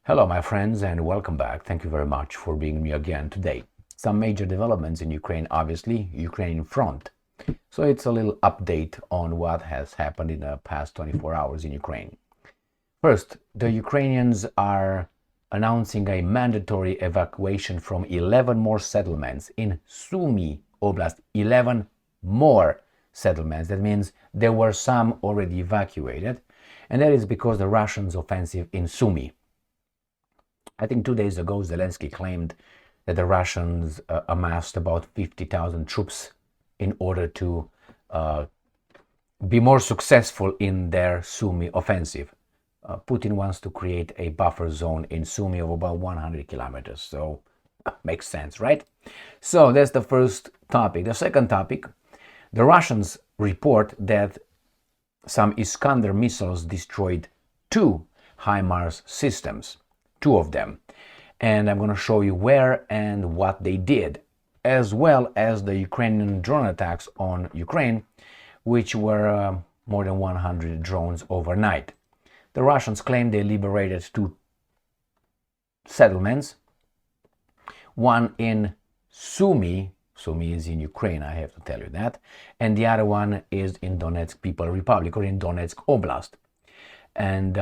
Hello, my friends, and welcome back. Thank you very much for being with me again today. Some major developments in Ukraine, obviously, Ukrainian front. So it's a little update on what has happened in the past 24 hours in Ukraine. First, the Ukrainians are announcing a mandatory evacuation from 11 more settlements in Sumy Oblast. 11 more settlements. That means there were some already evacuated, and that is because the Russians' offensive in Sumy. I think 2 days ago, Zelensky claimed that the Russians amassed about 50,000 troops in order to be more successful in their Sumy offensive. Putin wants to create a buffer zone in Sumy of about 100 kilometers, so makes sense, right? So that's the first topic. The second topic, the Russians report that some Iskander missiles destroyed 2 HIMARS systems. 2 of them, and I'm going to show you where and what they did, as well as the Ukrainian drone attacks on Ukraine, which were more than 100 drones overnight. The Russians claim they liberated 2 settlements, one in Sumy is in Ukraine, I have to tell you that, and the other one is in Donetsk People Republic, or in Donetsk Oblast. And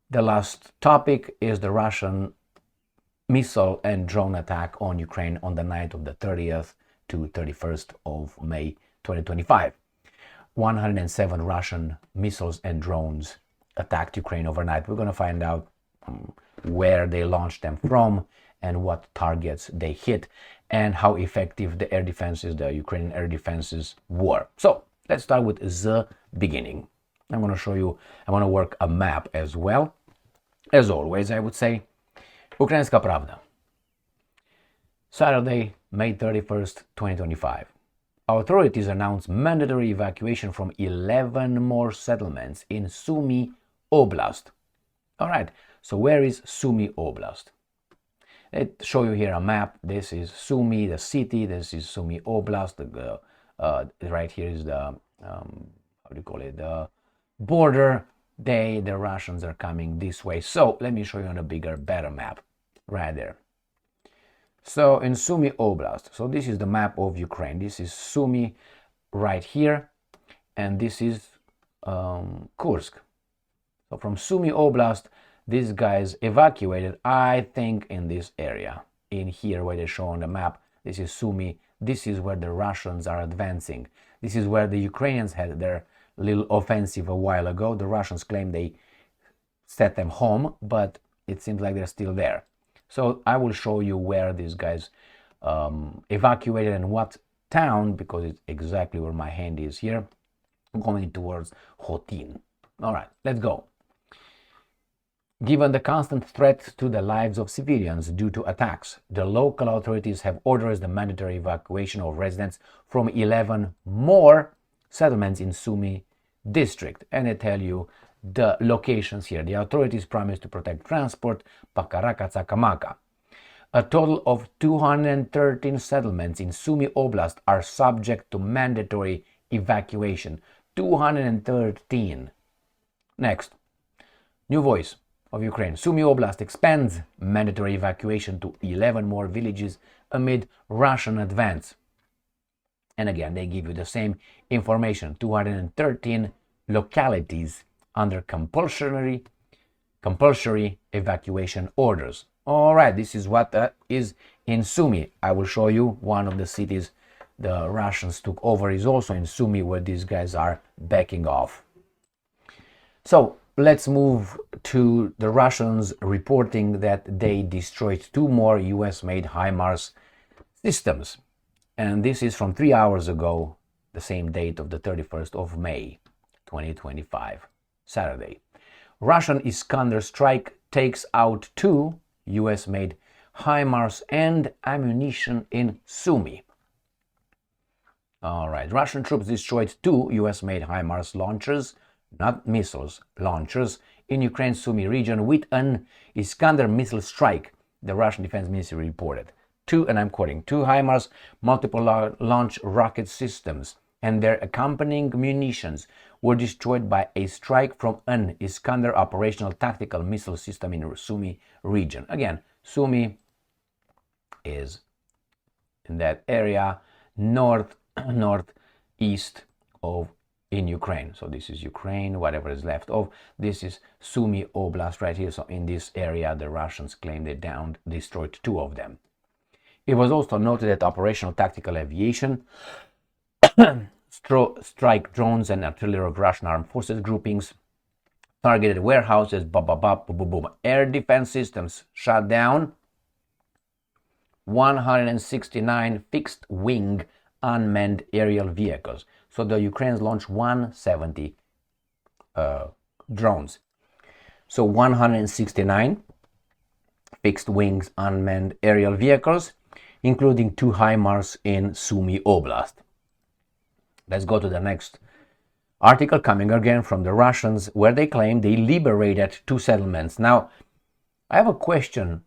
the last topic is the Russian missile and drone attack on Ukraine on the night of the 30th to 31st of May 2025. 107 Russian missiles and drones attacked Ukraine overnight. We're going to find out where they launched them from and what targets they hit and how effective the air defenses, the Ukrainian air defenses were. So let's start with the beginning. I'm going to show you, I want to work a map as well. As always, I would say, Ukrainska Pravda. Saturday, May 31st, 2025. Authorities announced mandatory evacuation from 11 more settlements in Sumy Oblast. All right, so where is Sumy Oblast? Let's show you here a map. This is Sumy, the city. This is Sumy Oblast. Right here is the, how do you call it, the border. The Russians are coming this way. So let me show you on a bigger, better map right there. So in Sumy Oblast, so this is the map of Ukraine. This is Sumy right here, and this is Kursk. So from Sumy Oblast, these guys evacuated, I think, in this area. In here where they show on the map, this is Sumy. This is where the Russians are advancing. This is where the Ukrainians had their little offensive a while ago. The Russians claim they set them home, but it seems like they're still there. So I will show you where these guys evacuated and what town, because it's exactly where my hand is here, going towards Hotin. All right, let's go. Given the constant threat to the lives of civilians due to attacks, the local authorities have ordered the mandatory evacuation of residents from 11 more settlements in Sumy district, and I tell you the locations here. The authorities promise to protect transport, Pakaraka Tsakamaka. A total of 213 settlements in Sumy Oblast are subject to mandatory evacuation. 213. Next, new voice of Ukraine. Sumy Oblast expands mandatory evacuation to 11 more villages amid Russian advance. And again, they give you the same information, 213 localities under compulsory evacuation orders. All right, this is what is in Sumy. I will show you one of the cities the Russians took over is also in Sumy, where these guys are backing off. So let's move to the Russians reporting that they destroyed 2 more US-made HIMARS systems. And this is from 3 hours ago, the same date of the 31st of May, 2025, Saturday. Russian Iskander strike takes out 2 US-made HIMARS and ammunition in Sumy. All right, Russian troops destroyed 2 US-made HIMARS launchers, not missiles, launchers, in Ukraine's Sumy region with an Iskander missile strike, the Russian Defense Ministry reported. 2, and I'm quoting, 2 HIMARS multiple launch rocket systems and their accompanying munitions were destroyed by a strike from an Iskander operational tactical missile system in Sumy region. Again, Sumy is in that area northeast of in Ukraine. So this is Ukraine, whatever is left of. This is Sumy Oblast right here. So in this area, the Russians claim they destroyed 2 of them. It was also noted that operational tactical aviation, strike drones and artillery of Russian armed forces groupings targeted warehouses, air defense systems shot down 169 fixed-wing unmanned aerial vehicles. So the Ukrainians launched 170 drones. So 169 fixed wings unmanned aerial vehicles, including 2 HIMARS in Sumy Oblast. Let's go to the next article, coming again from the Russians, where they claim they liberated 2 settlements. Now, I have a question.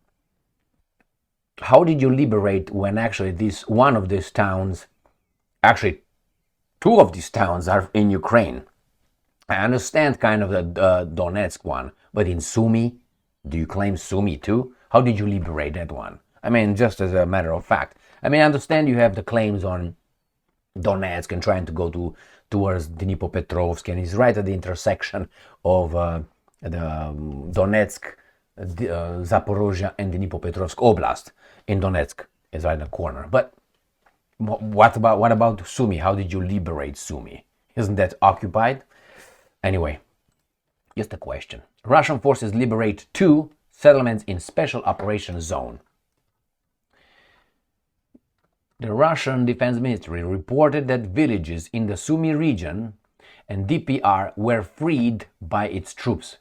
How did you liberate when actually one of these towns, actually 2 of these towns are in Ukraine? I understand kind of the Donetsk one, but in Sumy, do you claim Sumy too? How did you liberate that one? I mean, just as a matter of fact. I mean, I understand you have the claims on Donetsk and trying to go towards Dnipropetrovsk, and it's right at the intersection of the Donetsk, Zaporozhye and Dnipropetrovsk Oblast. In Donetsk is right in the corner. But what about Sumy? How did you liberate Sumy? Isn't that occupied? Anyway, just a question. Russian forces liberate 2 settlements in special operations zone. The Russian Defense Ministry reported that villages in the Sumy region and DPR were freed by its troops.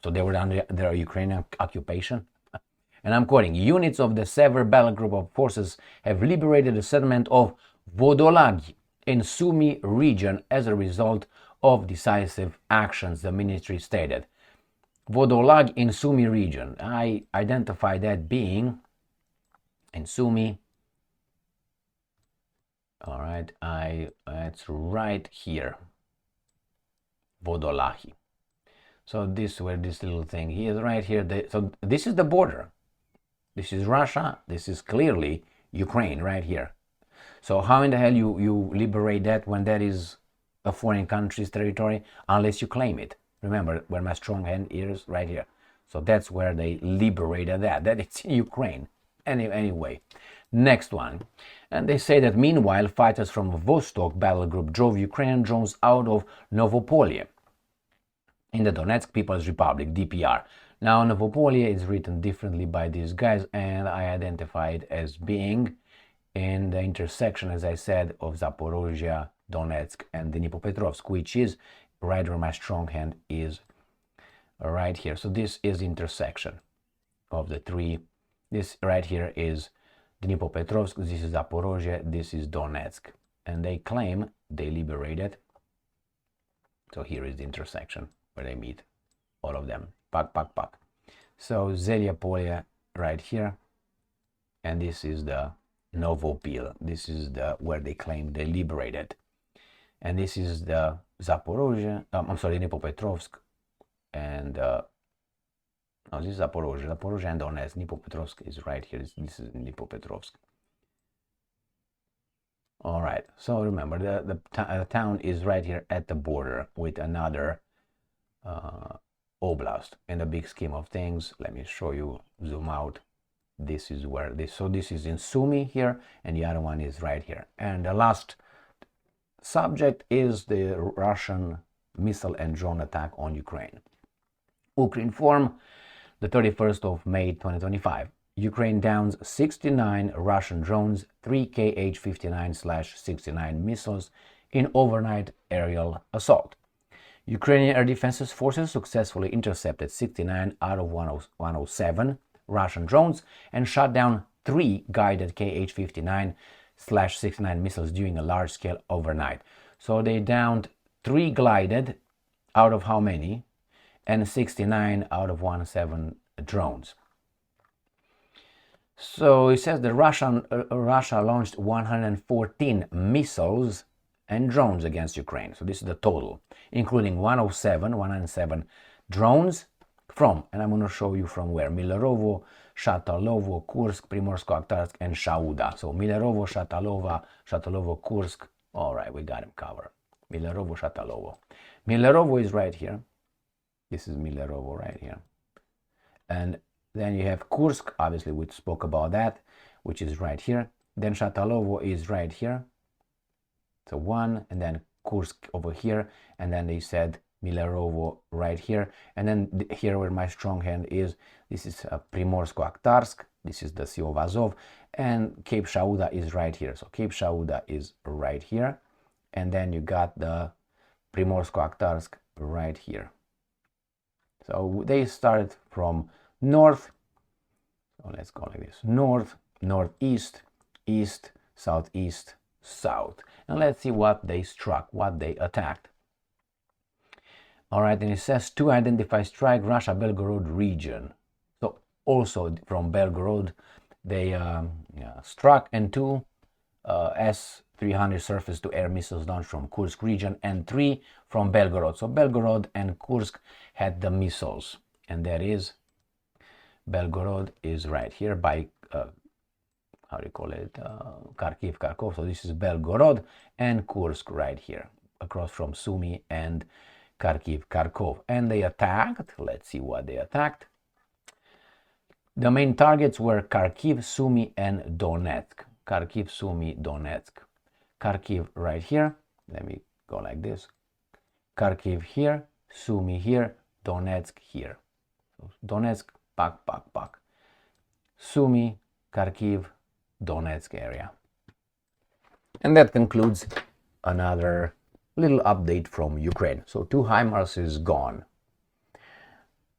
So they were under their Ukrainian occupation. And I'm quoting, units of the Sever battle group of forces have liberated the settlement of Vodolag in Sumy region as a result of decisive actions, the ministry stated. Vodolag in Sumy region. I identify that being in Sumy. All right, it's right here. Vodolahi. So this where this little thing he is right here. So this is the border. This is Russia. This is clearly Ukraine right here. So how in the hell you liberate that when that is a foreign country's territory, unless you claim it? Remember where my strong hand is right here. So that's where they liberated that it's in Ukraine. Anyway, next one. And they say that meanwhile, fighters from Vostok battle group drove Ukrainian drones out of Novopolye in the Donetsk People's Republic, DPR. Now, Novopolye is written differently by these guys, and I identify it as being in the intersection, as I said, of Zaporozhye, Donetsk, and Dnipropetrovsk, which is right where my strong hand is right here. So this is intersection of the 3. This right here is Dnipropetrovsk, this is Zaporozhye, this is Donetsk. And they claim they liberated. So here is the intersection where they meet, all of them. Pak. So Zeliapolye right here, and this is the Novopil. This is the where they claim they liberated, and this is the Zaporozhye. Dnipropetrovsk, and no, this is Zaporozhye and Donetsk. Dnipropetrovsk is right here. This is Dnipropetrovsk. All right. So remember, the town is right here at the border with another oblast. In the big scheme of things, let me show you, zoom out. This is where this is in Sumy here, and the other one is right here. And the last subject is the Russian missile and drone attack on Ukraine. Ukrinform, the 31st of May 2025. Ukraine downs 69 Russian drones, 3 Kh-59/69 missiles in overnight aerial assault. Ukrainian Air Defense Forces successfully intercepted 69 out of 107 Russian drones and shot down 3 guided Kh-59/69 missiles during a large-scale overnight. So they downed 3 glided out of how many? And 69 out of 107 drones. So it says that Russia launched 114 missiles and drones against Ukraine. So this is the total, including 107 drones from, and I'm going to show you from where, Milerovo, Shatalovo, Kursk, Primorsko-Akhtarsk, and Shauda. So Milerovo, Shatalovo, Kursk. All right, we got him covered. Milerovo, Shatalovo. Milerovo is right here. This is Milerovo right here. And then you have Kursk, obviously we spoke about that, which is right here. Then Shatalovo is right here. So one, and then Kursk over here, and then they said Milerovo right here, and then here where my strong hand is, this is Primorsko-Akhtarsk, this is the Sea of Azov, and Cape Shauda is right here. So Cape Shauda is right here, and then you got the Primorsko-Akhtarsk right here. So they started from north, so let's go like this, north, northeast, east, southeast, south. And let's see what they struck, what they attacked. All right, and it says to identify strike Russia-Belgorod region. So also from Belgorod, they struck, and two S-300 surface-to-air missiles launched from Kursk region, and 3 from Belgorod. So Belgorod and Kursk had the missiles, and that is, Belgorod is right here by how do you call it, Kharkiv, Kharkov. So this is Belgorod, and Kursk right here, across from Sumy and Kharkiv, Kharkov. And they attacked, let's see what they attacked. The main targets were Kharkiv, Sumy, and Donetsk. Kharkiv, Sumy, Donetsk. Kharkiv right here, let me go like this. Kharkiv here, Sumy here, Donetsk here. So Donetsk, pak. Sumy, Kharkiv, Donetsk area. And that concludes another little update from Ukraine. So 2 HIMARS is gone.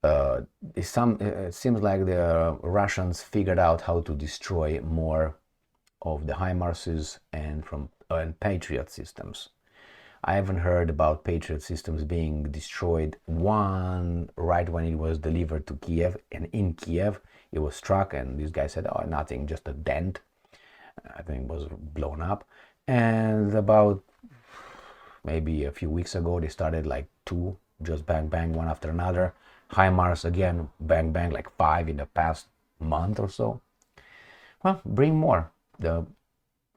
It seems like the Russians figured out how to destroy more of the HIMARSes and Patriot systems. I haven't heard about Patriot systems being destroyed. One right when it was delivered to Kiev, and in Kiev it was struck, and this guy said, oh, nothing, just a dent. I think it was blown up. And about maybe a few weeks ago, they started like 2, just bang, one after another. HIMARS again, bang, like 5 in the past month or so. Well, bring more. The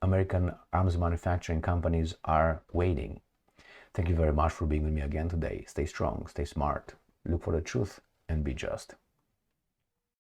American arms manufacturing companies are waiting. Thank you very much for being with me again today. Stay strong, stay smart, look for the truth, and be just.